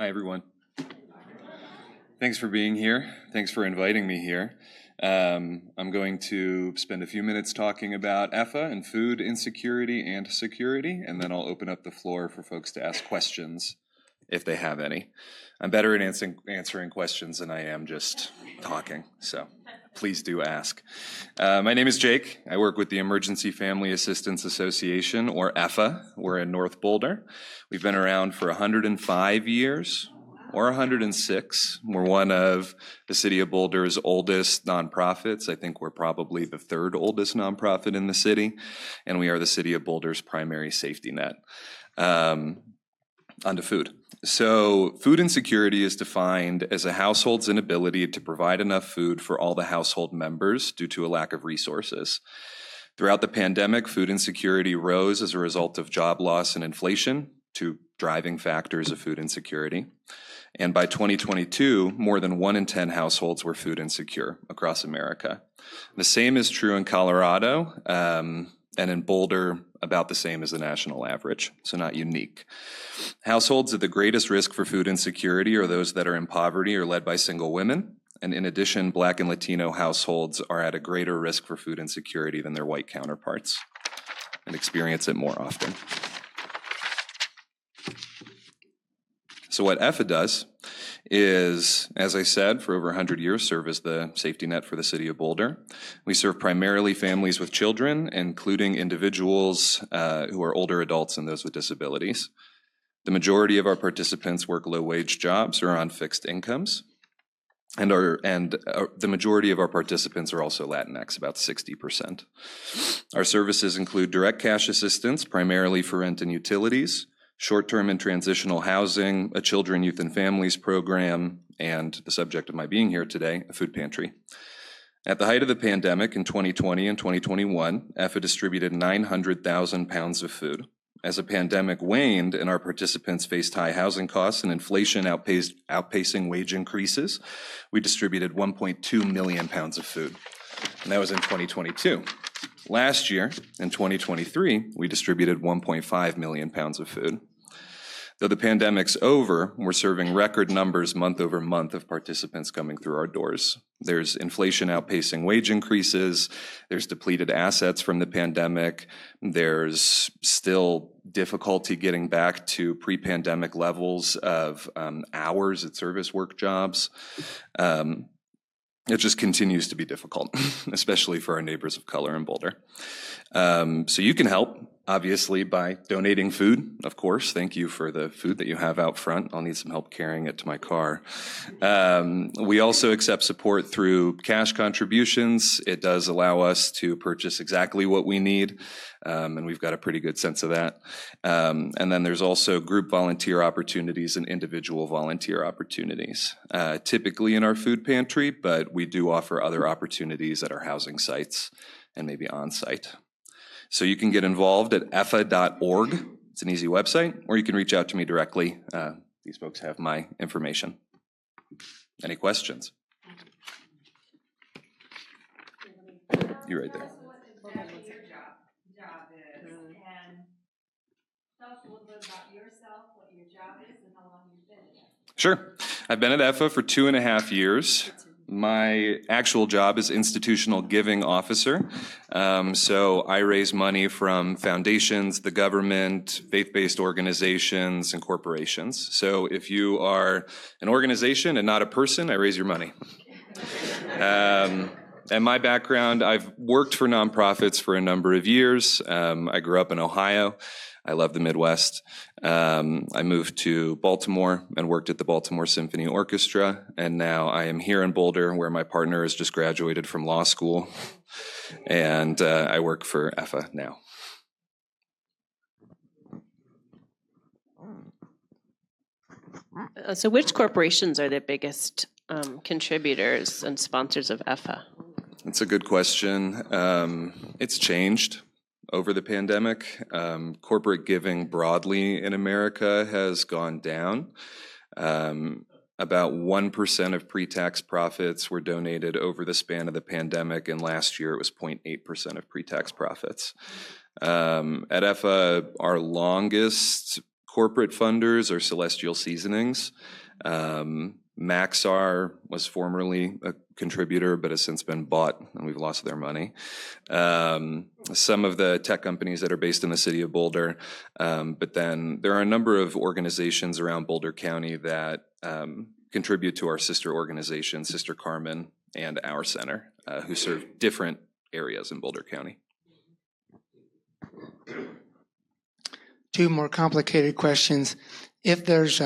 Hi, everyone. Thanks for being here. Thanks for inviting me here. I'm going to spend a few minutes talking about EFAA and food insecurity and security, and then I'll open up the floor for folks to ask questions if they have any. I'm better at answering questions than I am just talking, so please do ask. My name is Jake. I work with the Emergency Family Assistance Association, or EFAA. We're in North Boulder. We've been around for 105 years, or 106. We're one of the City of Boulder's oldest nonprofits. I think we're probably the third oldest nonprofit in the city, and we are the City of Boulder's primary safety net. Onto food. So food insecurity is defined as a household's inability to provide enough food for all the household members due to a lack of resources. Throughout the pandemic, food insecurity rose as a result of job loss and inflation, two driving factors of food insecurity. And by 2022, more than 1 in 10 households were food insecure across America. The same is true in Colorado, and in Boulder, about the same as the national average, so not unique. Households at the greatest risk for food insecurity are those that are in poverty or led by single women. And in addition, Black and Latino households are at a greater risk for food insecurity than their white counterparts and experience it more often. So what EFAA does is, as I said, for over 100 years, serve as the safety net for the City of Boulder. We serve primarily families with children, including individuals who are older adults and those with disabilities. The majority of our participants work low-wage jobs or on fixed incomes, and the majority of our participants are also Latinx, about 60%. Our services include direct cash assistance, primarily for rent and utilities, short-term and transitional housing, a children, youth, and families program, and the subject of my being here today, a food pantry. At the height of the pandemic in 2020 and 2021, EFAA distributed 900,000 pounds of food. As the pandemic waned and our participants faced high housing costs and inflation outpacing wage increases, we distributed 1.2 million pounds of food, and that was in 2022. Last year, in 2023, we distributed 1.5 million pounds of food. Though the pandemic's over, we're serving record numbers month over month of participants coming through our doors. There's inflation outpacing wage increases, there's depleted assets from the pandemic, there's still difficulty getting back to pre-pandemic levels of hours at service work jobs. It just continues to be difficult, especially for our neighbors of color in Boulder. So you can help, obviously, by donating food, of course. Thank you for the food that you have out front. I'll need some help carrying it to my car. We also accept support through cash contributions. It does allow us to purchase exactly what we need, and we've got a pretty good sense of that. And then there's also group volunteer opportunities and individual volunteer opportunities, typically in our food pantry, but we do offer other opportunities at our housing sites and maybe on-site. So you can get involved at efaa.org. It's an easy website, or you can reach out to me directly. These folks have my information. Any questions? You're right there. What exactly your job is, and tell us a little bit about yourself, what your job is, and how long you've been in it. Sure. I've been at EFAA for 2.5 years. My actual job is institutional giving officer. So I raise money from foundations, the government, faith-based organizations, and corporations. So if you are an organization and not a person, I raise your money. And my background, I've worked for nonprofits for a number of years. I grew up in Ohio. I love the Midwest. I moved to Baltimore and worked at the Baltimore Symphony Orchestra, and now I am here in Boulder, where my partner has just graduated from law school, and I work for EFAA now. So which corporations are the biggest contributors and sponsors of EFAA? That's a good question. It's changed over the pandemic. Corporate giving broadly in America has gone down. About 1% of pre-tax profits were donated over the span of the pandemic, and last year it was 0.8% of pre-tax profits. At EFAA, our longest corporate funders are Celestial Seasonings. Maxar was formerly a contributor, but has since been bought, and we've lost their money. Some of the tech companies that are based in the city of Boulder, but then there are a number of organizations around Boulder County that contribute to our sister organization, Sister Carmen, and our center, who serve different areas in Boulder County. Two more complicated questions. If there's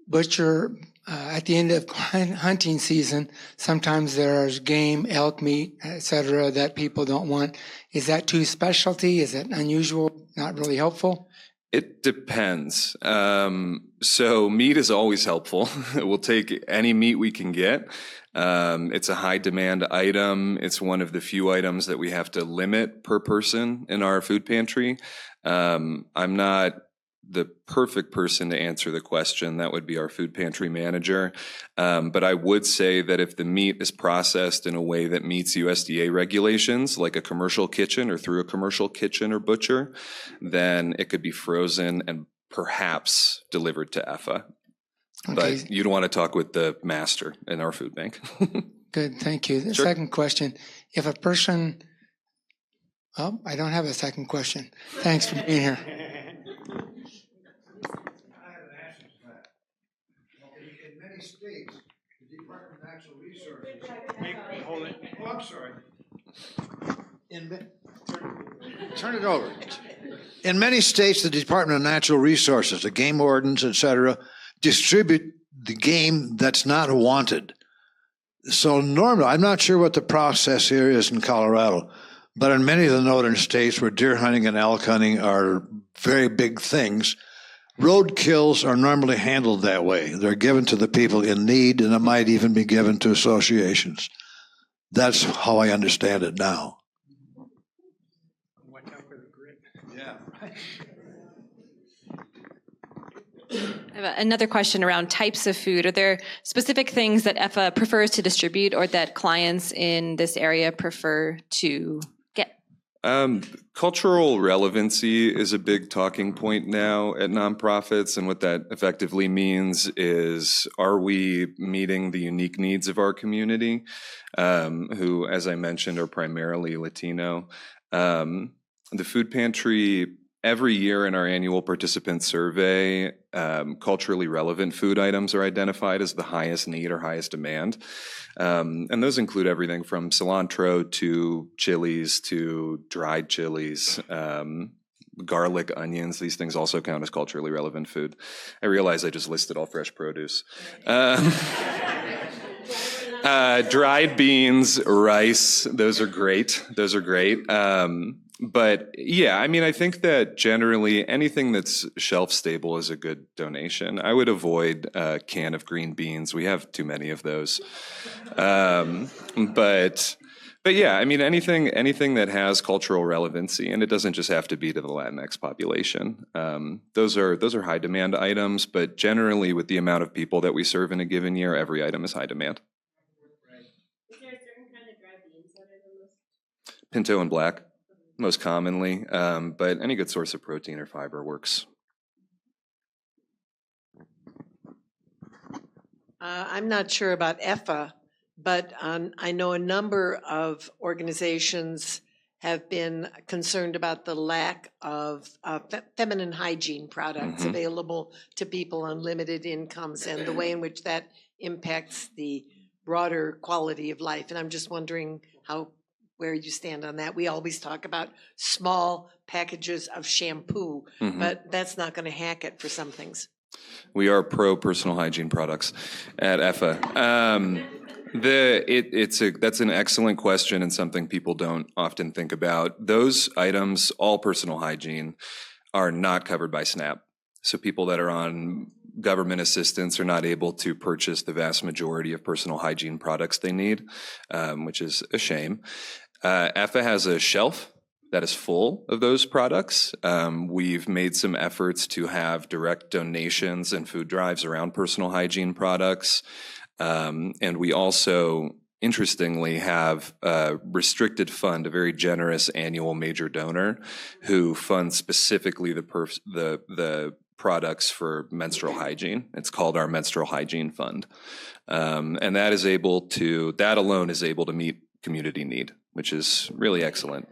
butcher at the end of hunting season, sometimes there's game, elk meat, etc., that people don't want. Is that too specialty? Is it unusual? Not really helpful? It depends. So meat is always helpful. We'll take any meat we can get. It's a high demand item. It's one of the few items that we have to limit per person in our food pantry. I'm not the perfect person to answer the question. That would be our food pantry manager. But I would say that if the meat is processed in a way that meets USDA regulations, like a commercial kitchen or through a commercial kitchen or butcher, then it could be frozen and perhaps delivered to EFAA. Okay. But you'd want to talk with the master in our food bank. Good, thank you. The Sure. second question, if a person, oh, I don't have a second question. Thanks for being here. In many states, the Department of Natural Resources. Hold it. Oh, I'm sorry. Turn it over. In many states, the Department of Natural Resources, the game wardens, etc., distribute the game that's not wanted. So normally, I'm not sure what the process here is in Colorado, but in many of the northern states where deer hunting and elk hunting are very big things, road kills are normally handled that way. They're given to the people in need, and it might even be given to associations. That's how I understand it now. Yeah. I have another question around types of food. Are there specific things that EFAA prefers to distribute or that clients in this area prefer to get? Cultural relevancy is a big talking point now at nonprofits, and what that effectively means is, are we meeting the unique needs of our community, who, as I mentioned, are primarily Latino? The food pantry, every year in our annual participant survey, culturally relevant food items are identified as the highest need or highest demand. And those include everything from cilantro to chilies to dried chilies, garlic, onions. These things also count as culturally relevant food. I realize I just listed all fresh produce. Dried beans, rice, those are great. Those are great. But yeah, I mean, I think that generally anything that's shelf stable is a good donation. I would avoid a can of green beans. We have too many of those. But yeah, I mean, anything that has cultural relevancy, and it doesn't just have to be to the Latinx population. Those are high demand items, but generally with the amount of people that we serve in a given year, every item is high demand. Is there a certain kind of dried beans that are the most? Pinto and black, most commonly, but any good source of protein or fiber works. I'm not sure about EFAA, but I know a number of organizations have been concerned about the lack of feminine hygiene products available to people on limited incomes and the way in which that impacts the broader quality of life. And I'm just wondering where you stand on that. We always talk about small packages of shampoo, but that's not going to hack it for some things. We are pro personal hygiene products at EFAA. That's an excellent question and something people don't often think about. Those items, all personal hygiene, are not covered by SNAP. So people that are on government assistance are not able to purchase the vast majority of personal hygiene products they need, which is a shame. EFAA has a shelf that is full of those products. We've made some efforts to have direct donations and food drives around personal hygiene products. And we also, interestingly, have a restricted fund, a very generous annual major donor who funds specifically the products for menstrual hygiene. It's called our Menstrual Hygiene Fund. And that alone is able to meet community need, which is really excellent.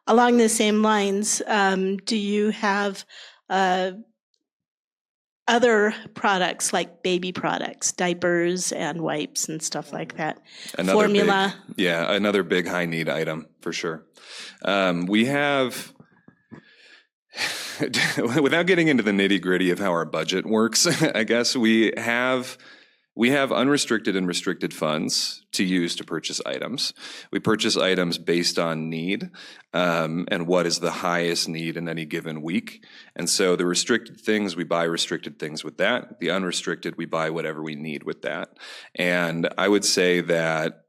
Along the same lines, do you have other products like baby products, diapers and wipes and stuff like that? Formula? Another big high need item for sure. We have, without getting into the nitty gritty of how our budget works, I guess we have unrestricted and restricted funds to use to purchase items. We purchase items based on need and what is the highest need in any given week. And so the restricted things, we buy restricted things with that. The unrestricted, we buy whatever we need with that. And I would say that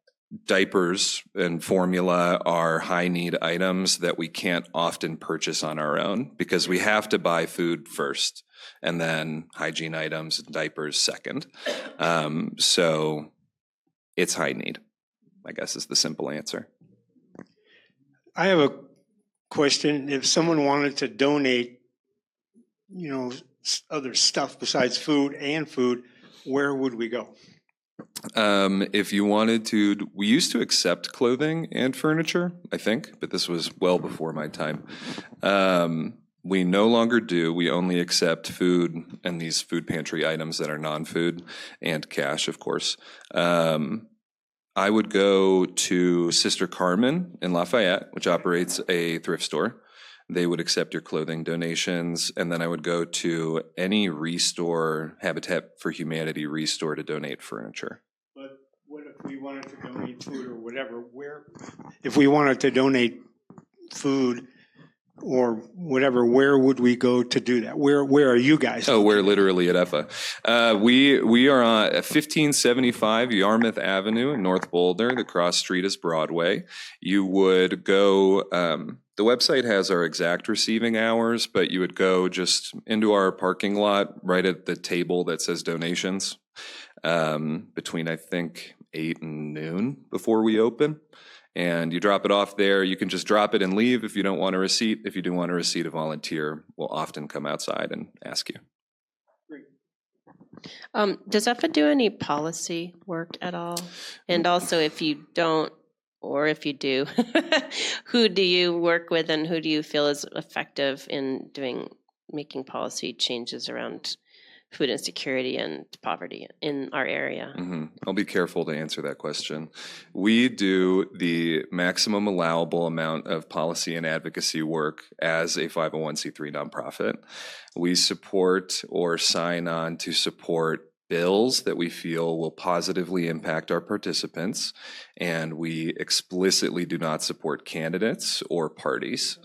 diapers and formula are high need items that we can't often purchase on our own because we have to buy food first and then hygiene items and diapers second. So it's high need, I guess is the simple answer. I have a question. If someone wanted to donate, other stuff besides food and food, where would we go? If you wanted to, we used to accept clothing and furniture, I think, but this was well before my time. We no longer do. We only accept food and these food pantry items that are non-food and cash, of course. I would go to Sister Carmen in Lafayette, which operates a thrift store. They would accept your clothing donations. And then I would go to any Restore, Habitat for Humanity Restore to donate furniture. But what if we wanted to donate food or whatever? If we wanted to donate food or whatever, where would we go to do that? Where are you guys? Oh, we're literally at EFAA. We are on 1575 Yarmouth Avenue in North Boulder. The cross street is Broadway. You would go, the website has our exact receiving hours, but you would go just into our parking lot right at the table that says donations between, I think, 8 and noon before we open. And you drop it off there. You can just drop it and leave if you don't want a receipt. If you do want a receipt, a volunteer will often come outside and ask you. Does EFA do any policy work at all? And also, if you don't, or if you do, who do you work with and who do you feel is effective in making policy changes around food insecurity and poverty in our area? Mm-hmm. I'll be careful to answer that question. We do the maximum allowable amount of policy and advocacy work as a 501c3 nonprofit. We support or sign on to support bills that we feel will positively impact our participants, and we explicitly do not support candidates or parties.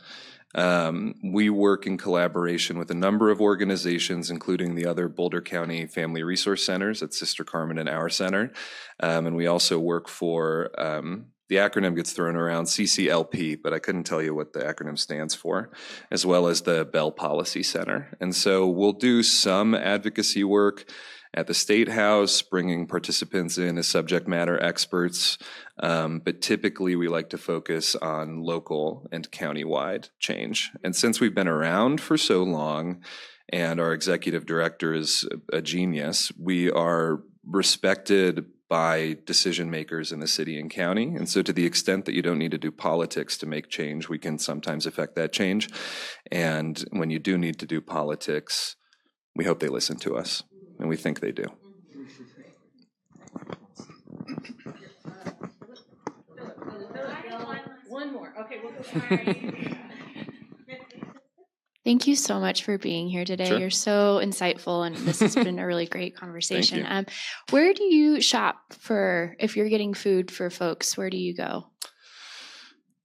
We work in collaboration with a number of organizations, including the other Boulder County Family Resource Centers at Sister Carmen and our center. And we also work for, the acronym gets thrown around, CCLP, but I couldn't tell you what the acronym stands for, as well as the Bell Policy Center. And so we'll do some advocacy work at the State House, bringing participants in as subject matter experts. But typically we like to focus on local and countywide change. And since we've been around for so long and our executive director is a genius, we are respected by decision makers in the city and county. And so to the extent that you don't need to do politics to make change, we can sometimes affect that change. And when you do need to do politics, we hope they listen to us. And we think they do. One more. Okay, we'll go. Thank you so much for being here today. Sure. You're so insightful, and this has been a really great conversation. Thank Where do you shop if you're getting food for folks? Where do you go?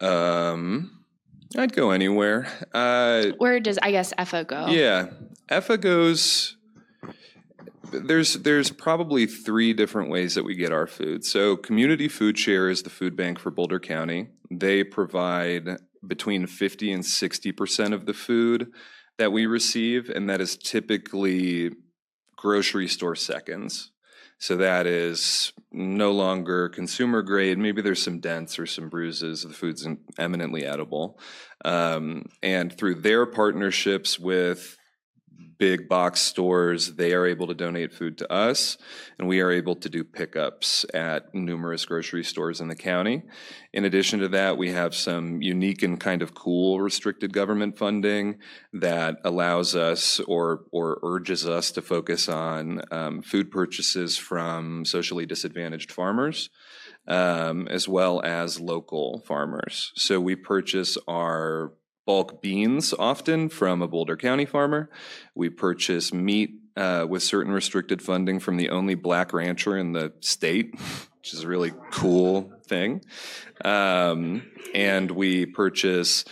I'd go anywhere. Where does, I guess, EFA go? Yeah, EFA goes. There's probably 3 different ways that we get our food. So Community Food Share is the food bank for Boulder County. They provide between 50 and 60% of the food that we receive, and that is typically grocery store seconds. So that is no longer consumer grade. Maybe there's some dents or some bruises. The food's eminently edible. And through their partnerships with big box stores, they are able to donate food to us, and we are able to do pickups at numerous grocery stores in the county. In addition to that, we have some unique and kind of cool restricted government funding that allows us or urges us to focus on food purchases from socially disadvantaged farmers, as well as local farmers. So we purchase our bulk beans often from a Boulder County farmer. We purchase meat with certain restricted funding from the only Black rancher in the state, which is a really cool thing. And we purchase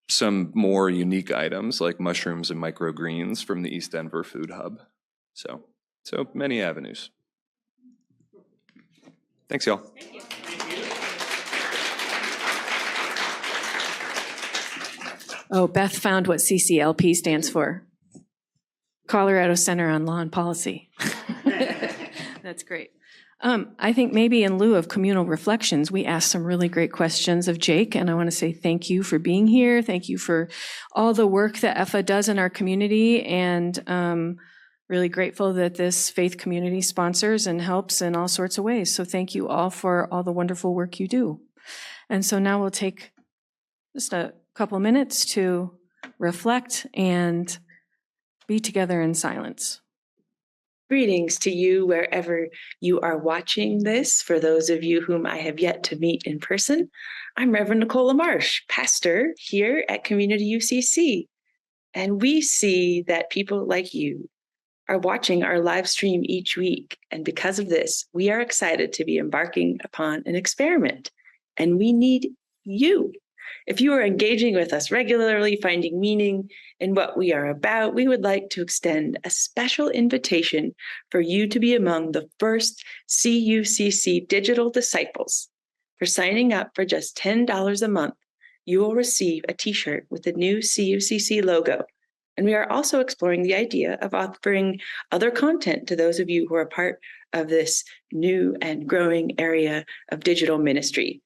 some more unique items like mushrooms and microgreens from the East Denver Food Hub. So many avenues. Thanks, y'all. Thank you. Oh, Beth found what CCLP stands for. Colorado Center on Law and Policy. That's great. I think maybe in lieu of communal reflections, we asked some really great questions of Jake, and I want to say thank you for being here. Thank you for all the work that EFA does in our community, and really grateful that this faith community sponsors and helps in all sorts of ways. So thank you all for all the wonderful work you do. And so now we'll take just a couple minutes to reflect and be together in silence. Greetings to you wherever you are watching this. For those of you whom I have yet to meet in person, I'm Reverend Nicole Marsh, pastor here at Community UCC. And we see that people like you are watching our live stream each week. And because of this, we are excited to be embarking upon an experiment. And we need you. If you are engaging with us regularly, finding meaning in what we are about, we would like to extend a special invitation for you to be among the first CUCC digital disciples. For signing up for just $10 a month, you will receive a t-shirt with the new CUCC logo. And we are also exploring the idea of offering other content to those of you who are part of this new and growing area of digital ministry.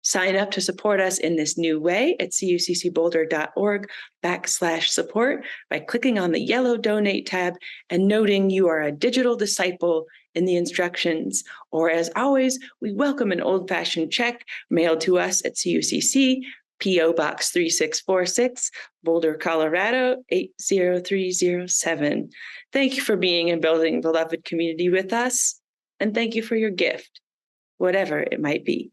Sign up to support us in this new way at cuccboulder.org/support by clicking on the yellow donate tab and noting you are a digital disciple in the instructions. Or as always, we welcome an old-fashioned check mailed to us at CUCC, P.O. Box 3646, Boulder, Colorado 80307. Thank you for being and building beloved community with us, and thank you for your gift, whatever it might be.